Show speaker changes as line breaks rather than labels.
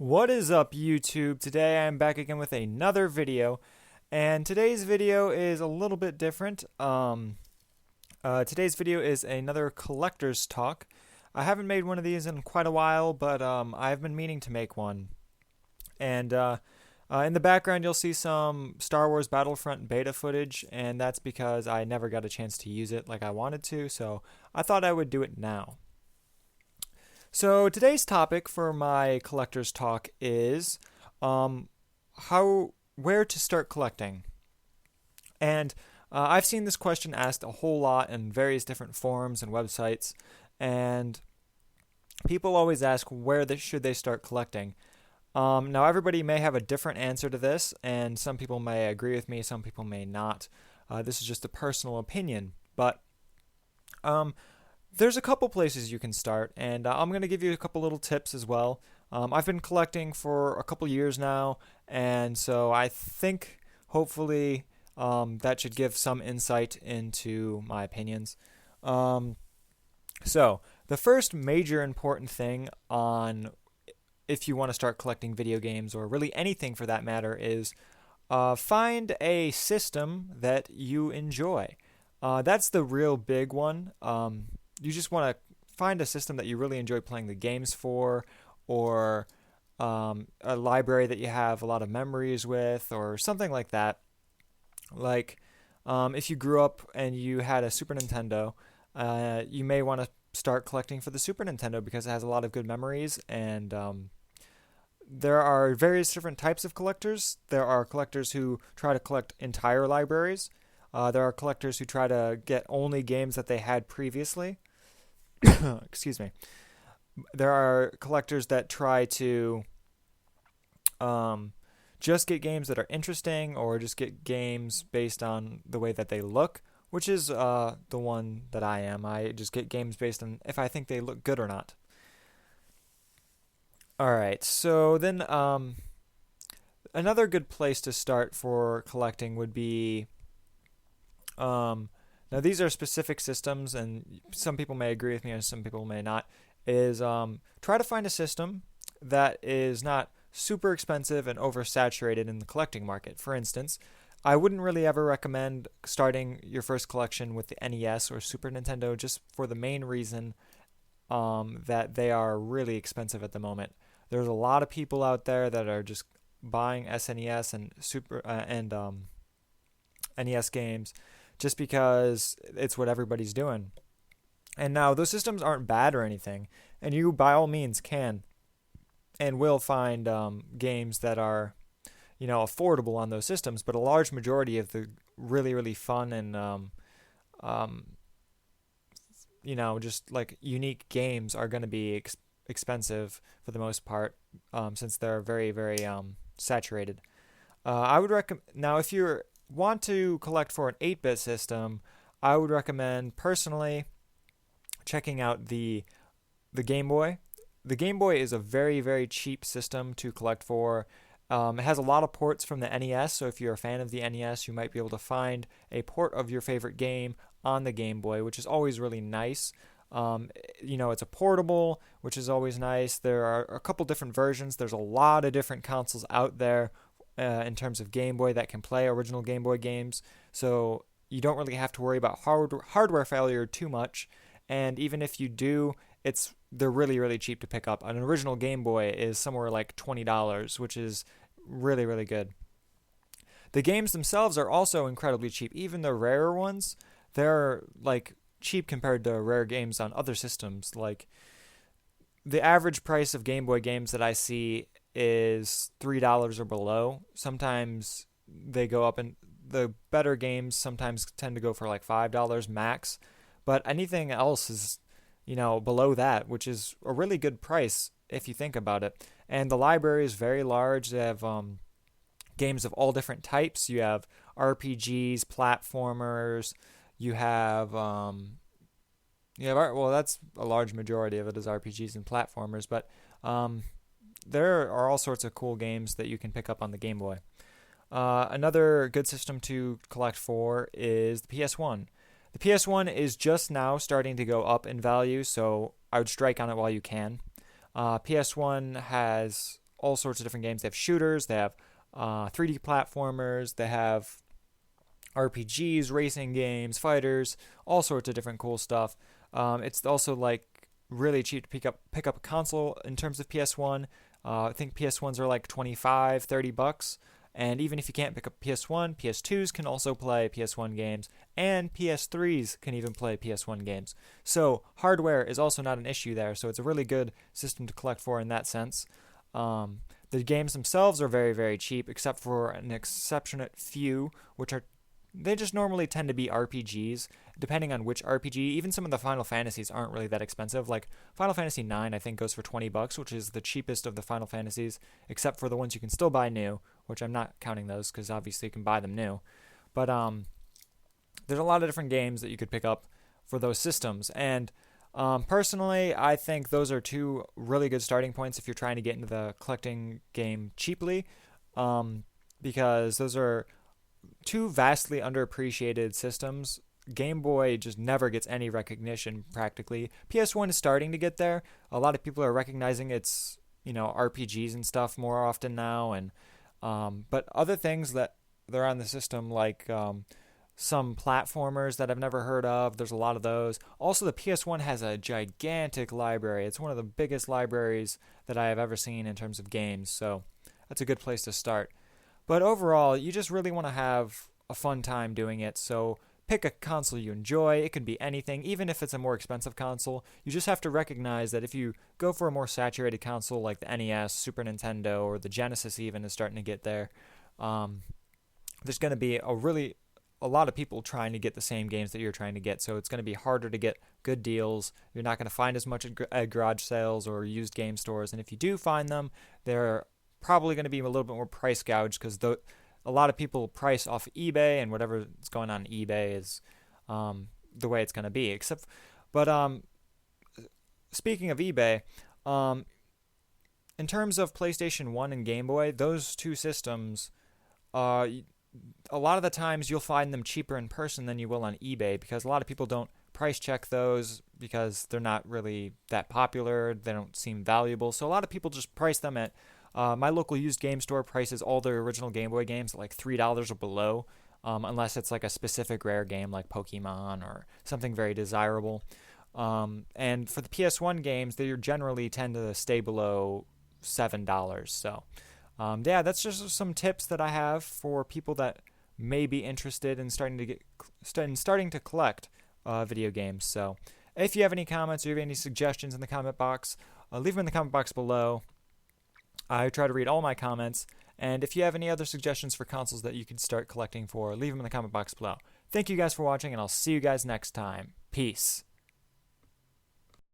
What is up, YouTube? Today I'm back again with another video, and today's video is a little bit different. Today's video is another collector's talk. I haven't made one of these in quite a while, but I've been meaning to make one. And in the background, you'll see some Star Wars Battlefront beta footage, and that's because I never got a chance to use it like I wanted to, so I thought I would do it now. So today's topic for my collector's talk is where to start collecting. And I've seen this question asked a whole lot in various different forums and websites, and people always ask should they start collecting. Now everybody may have a different answer to this, and some people may agree with me, some people may not. This is just a personal opinion, but there's a couple places you can start, and I'm going to give you a couple little tips as well. I've been collecting for a couple years now, and so I think hopefully that should give some insight into my opinions. So the first major important thing on if you want to start collecting video games, or really anything for that matter, is find a system that you enjoy. That's the real big one. You just want to find a system that you really enjoy playing the games for, or a library that you have a lot of memories with, or something like that. Like if you grew up and you had a Super Nintendo, you may want to start collecting for the Super Nintendo because it has a lot of good memories, and there are various different types of collectors. There are collectors who try to collect entire libraries. There are collectors who try to get only games that they had previously. Excuse me. There are collectors that try to just get games that are interesting, or just get games based on the way that they look, which is the one that I am. I just get games based on if I think they look good or not. Alright, so then another good place to start for collecting would be now these are specific systems, and some people may agree with me and some people may not, is try to find a system that is not super expensive and oversaturated in the collecting market. For instance, I wouldn't really ever recommend starting your first collection with the NES or Super Nintendo, just for the main reason that they are really expensive at the moment. There's a lot of people out there that are just buying SNES and NES games just because it's what everybody's doing. And now those systems aren't bad or anything, and you by all means can and will find games that are, affordable on those systems. But a large majority of the really, really fun and just like unique games are going to be expensive for the most part, since they're very, very saturated. I would recommend now if you want to collect for an 8-bit system, I would recommend personally checking out the Game Boy. The Game Boy is a very, very cheap system to collect for. It has a lot of ports from the NES, so if you're a fan of the NES, you might be able to find a port of your favorite game on the Game Boy, which is always really nice. It's a portable, which is always nice. There are a couple different versions. There's a lot of different consoles out there in terms of Game Boy that can play original Game Boy games, so you don't really have to worry about hardware failure too much. And even if you do, they're really, really cheap to pick up. An original Game Boy is somewhere like $20, which is really, really good. The games themselves are also incredibly cheap. Even the rarer ones, they're like cheap compared to rare games on other systems. Like the average price of Game Boy games that I see is $3 or below. Sometimes they go up, and the better games sometimes tend to go for like $5 max. But anything else is, below that, which is a really good price if you think about it. And the library is very large. They have games of all different types. You have RPGs, platformers. You have that's a large majority of it is RPGs and platformers, but there are all sorts of cool games that you can pick up on the Game Boy. Another good system to collect for is the PS1. The PS1 is just now starting to go up in value, so I would strike on it while you can. PS1 has all sorts of different games. They have shooters, they have 3D platformers, they have RPGs, racing games, fighters, all sorts of different cool stuff. It's also like really cheap to pick up a console in terms of PS1. I think PS1s are like 25, $30. And even if you can't pick up PS1, PS2s can also play PS1 games, and PS3s can even play PS1 games. So hardware is also not an issue there, so it's a really good system to collect for in that sense. The games themselves are very, very cheap, except for an exceptionate few, which are they just normally tend to be RPGs, depending on which RPG. Even some of the Final Fantasies aren't really that expensive. Like Final Fantasy IX, I think, goes for $20, which is the cheapest of the Final Fantasies, except for the ones you can still buy new, which I'm not counting those because obviously you can buy them new. But there's a lot of different games that you could pick up for those systems. And personally, I think those are two really good starting points if you're trying to get into the collecting game cheaply, because those are two vastly underappreciated systems. Game Boy just never gets any recognition practically. PS1 is starting to get there. A lot of people are recognizing its, RPGs and stuff more often now, and but other things that they're on the system, like some platformers that I've never heard of, there's a lot of those. Also, the PS1 has a gigantic library. It's one of the biggest libraries that I have ever seen in terms of games, so that's a good place to start. But overall, you just really want to have a fun time doing it, so pick a console you enjoy. It could be anything, even if it's a more expensive console. You just have to recognize that if you go for a more saturated console like the NES, Super Nintendo, or the Genesis even is starting to get there, there's going to be a lot of people trying to get the same games that you're trying to get, so it's going to be harder to get good deals. You're not going to find as much at garage sales or used game stores, and if you do find them, they're probably going to be a little bit more price gouged because a lot of people price off eBay, and whatever's going on eBay is the way it's going to be. But speaking of eBay, in terms of PlayStation 1 and Game Boy, those two systems, a lot of the times you'll find them cheaper in person than you will on eBay because a lot of people don't price check those because they're not really that popular. They don't seem valuable. So a lot of people just price them at my local used game store prices all their original Game Boy games at like $3 or below, unless it's like a specific rare game like Pokemon or something very desirable. And for the PS1 games, they generally tend to stay below $7. So, that's just some tips that I have for people that may be interested in starting to collect video games. So, if you have any comments or you have any suggestions in the comment box, leave them in the comment box below. I try to read all my comments, and if you have any other suggestions for consoles that you could start collecting for, leave them in the comment box below. Thank you guys for watching, and I'll see you guys next time. Peace.